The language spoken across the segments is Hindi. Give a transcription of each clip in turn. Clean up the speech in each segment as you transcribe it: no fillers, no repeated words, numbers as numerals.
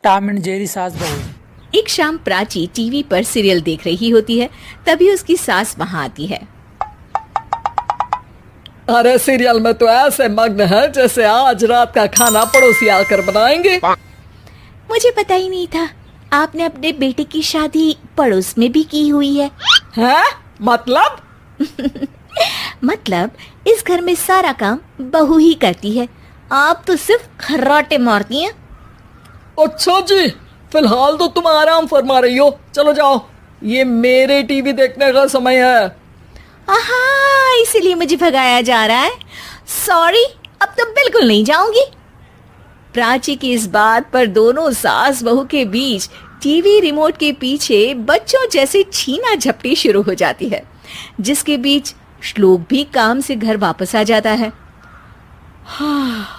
टॉम एंड जेरी सास बहू। एक शाम प्राची टीवी पर सीरियल देख रही होती है, तभी उसकी सास वहाँ आती है। अरे सीरियल में तो ऐसे मग्न है जैसे आज रात का खाना पड़ोसी आकर बनाएंगे। मुझे पता ही नहीं था आपने अपने बेटे की शादी पड़ोस में भी की हुई है। हैं? मतलब? मतलब इस घर में सारा काम बहू ही करती है, आप तो सिर्फ खर्राटे मारती हैं। अच्छा जी, फिलहाल तो तुम आराम फरमा रही हो, चलो जाओ, ये मेरे टीवी देखने का समय है। आहा, इसीलिए मुझे भगाया जा रहा है। सॉरी, अब तो बिल्कुल नहीं जाऊंगी। प्राची की इस बात पर दोनों सास बहू के बीच टीवी रिमोट के पीछे बच्चों जैसे छीना झपटी शुरू हो जाती है, जिसके बीच श्लोक भी काम से घर वापस आ जाता है।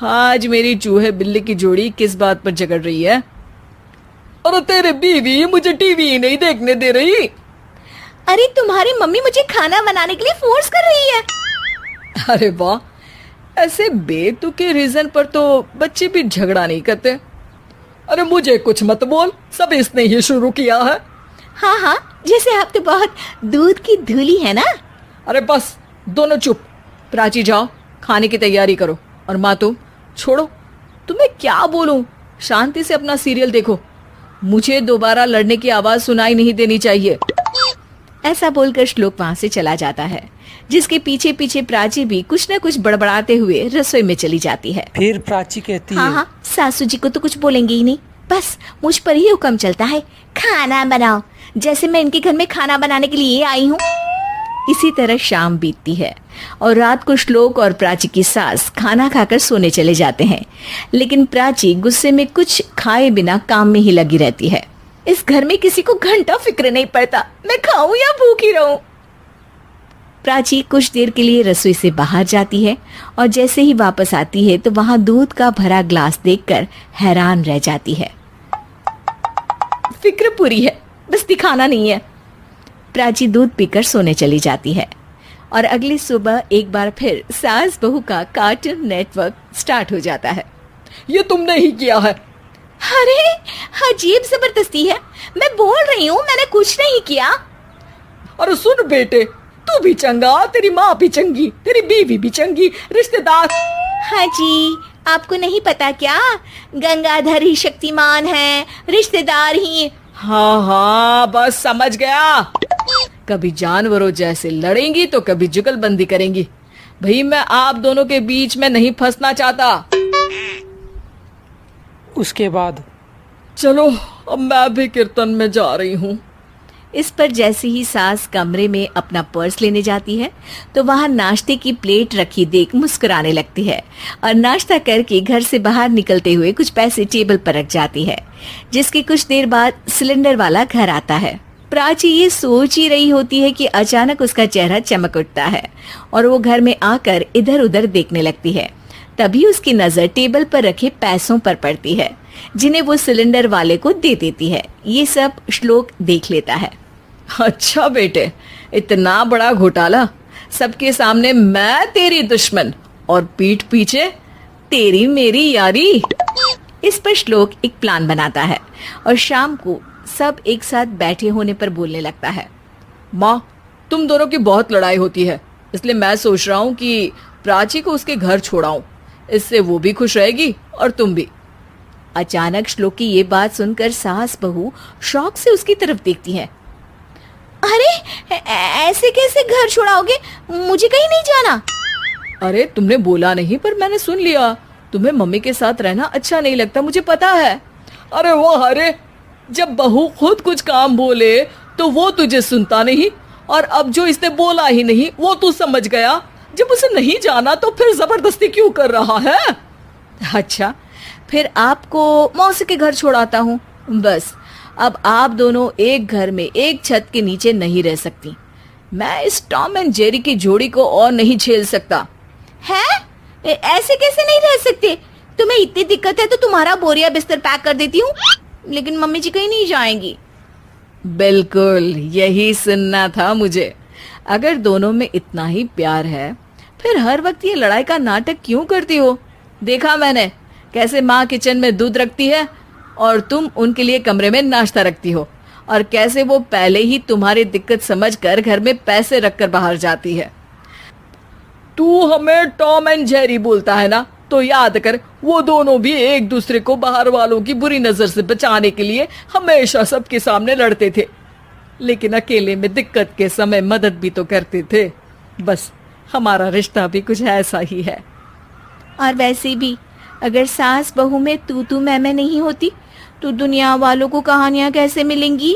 आज मेरी चूहे बिल्ली की जोड़ी किस बात पर झगड़ रही है? अरे तेरे बीवी मुझे टीवी नहीं देखने दे रही। अरे तुम्हारी मम्मी मुझे खाना बनाने के लिए फोर्स कर रही है। अरे वाह, ऐसे बेतुके रीजन पर तो बच्चे भी झगड़ा नहीं करते। अरे मुझे कुछ मत बोल, सब इसने ही शुरू किया है। हाँ हाँ, जैसे आप तो बहुत दूध की धूली है ना। अरे बस, दोनों चुप। प्राची जाओ, खाने की तैयारी करो। और माँ तुम छोड़ो, तुम्हें क्या बोलूं, शांति से अपना सीरियल देखो, मुझे दोबारा लड़ने की आवाज सुनाई नहीं देनी चाहिए। ऐसा बोलकर श्लोक वहां से चला जाता है, जिसके पीछे पीछे प्राची भी कुछ न कुछ बड़बड़ाते हुए रसोई में चली जाती है। फिर प्राची कहती है, हाँ, सासू जी को तो कुछ बोलेंगे ही नहीं, बस मुझ पर ही हुक्म चलता है, खाना बनाओ, जैसे मैं इनके घर में खाना बनाने के लिए आई हूँ। इसी तरह शाम बीतती है और रात को श्लोक और प्राची की सास खाना खाकर सोने चले जाते हैं, लेकिन प्राची गुस्से में कुछ खाए बिना काम में ही लगी रहती है। इस घर में किसी को घंटा फिक्र नहीं पड़ता, मैं खाऊं या भूखी रहूं। प्राची कुछ देर के लिए रसोई से बाहर जाती है और जैसे ही वापस आती है तो वहां दूध का भरा ग्लास देखकर हैरान रह जाती है। फिक्र पूरी है, बस दिखाना नहीं है। प्राची दूध पीकर सोने चली जाती है और अगली सुबह एक बार फिर सास बहू का कार्टून नेटवर्क स्टार्ट हो जाता है। ये तुमने ही किया है। अरे अजीब जबरदस्ती है, मैं बोल रही हूँ मैंने कुछ नहीं किया। अरे सुन बेटे, तू भी चंगा, तेरी माँ भी चंगी, तेरी बीवी भी चंगी, रिश्तेदार। हाँ जी, आपको नहीं पता क्या, गंगाधर ही शक्तिमान है, रिश्तेदार ही। हाँ हाँ, बस समझ गया। कभी जानवरों जैसे लड़ेंगी तो कभी जुगलबंदी करेंगी। भाई मैं आप दोनों के बीच में नहीं फंसना चाहता। उसके बाद चलो, अब मैं भी कीर्तन में जा रही हूँ। इस पर जैसे ही सास कमरे में अपना पर्स लेने जाती है तो वहां नाश्ते की प्लेट रखी देख मुस्कुराने लगती है और नाश्ता करके घर से बाहर निकलते हुए कुछ पैसे टेबल पर रख जाती है, जिसकी कुछ देर बाद सिलेंडर वाला घर आता है। प्राची ये सोच ही रही होती है कि अचानक उसका चेहरा चमक उठता है और वो घर में आकर इधर उधर देखने लगती है। तभी उसकी नजर टेबल पर रखे पैसों पर पड़ती है, जिन्हें वो सिलेंडर वाले को दे देती है। ये सब श्लोक देख लेता है। अच्छा बेटे, इतना बड़ा घोटाला, सबके सामने मैं तेरी दुश्मन और पीठ पीछे तेरी मेरी यारी। इस पर श्लोक एक प्लान बनाता है और शाम को सब एक साथ बैठे होने पर बोलने लगता है। माँ, तुम दोनों की बहुत लड़ाई होती है, इसलिए मैं सोच रहा हूँ कि प्राची को उसके घर छोड़ाऊं, इससे वो भी खुश रहेगी और तुम भी। अचानक श्लोक की ये बात सुनकर सास बहू शौक से उसकी तरफ देखती है। अरे ऐसे कैसे घर छोड़ाओगे, मुझे कहीं नहीं जाना। अरे तुमने बोला नहीं पर मैंने सुन लिया, तुम्हें मम्मी के साथ रहना अच्छा नहीं लगता, मुझे पता है। अरे वो अरे, जब बहू खुद कुछ काम बोले तो वो तुझे सुनता नहीं, और अब जो इसने बोला ही नहीं वो तू समझ गया। जब उसे नहीं जाना तो फिर जबरदस्ती क्यों कर रहा है? अच्छा, फिर आपको मौसी के घर छोड़ाता हूँ। बस अब आप दोनों एक घर में एक छत के नीचे नहीं रह सकती। मैं इस टॉम एंड जेरी की जोड़ी को और नहीं झेल सकता। है? ऐसे कैसे नहीं रह सकते? तुम्हें इतनी दिक्कत है तो तुम्हारा बोरिया बिस्तर पैक कर देती हूँ, लेकिन मम्मी जी कहीं नहीं जाएंगी। बिल्कुल यही सुनना था मुझे। अगर दोनों में इतना ही प्यार है फिर हर वक्त ये लड़ाई का नाटक क्यों करती हो? देखा मैंने कैसे माँ किचन में दूध रखती है और तुम उनके लिए कमरे में नाश्ता रखती हो, और कैसे वो पहले ही तुम्हारी दिक्कत समझकर घर में पैसे रखकर बाहर जाती है। तू हमें टॉम एंड जेरी बोलता है ना, तो याद कर वो दोनों भी एक दूसरे को बाहर वालों की बुरी नजर से बचाने के लिए हमेशा सबके सामने लड़ते थे, लेकिन अकेले में दिक्कत के समय मदद भी तो करते थे। बस हमारा रिश्ता भी कुछ ऐसा ही है। और वैसे भी अगर सास बहू में तू मैं नहीं होती तो दुनिया वालों को कहानियां कैसे मिलेंगी?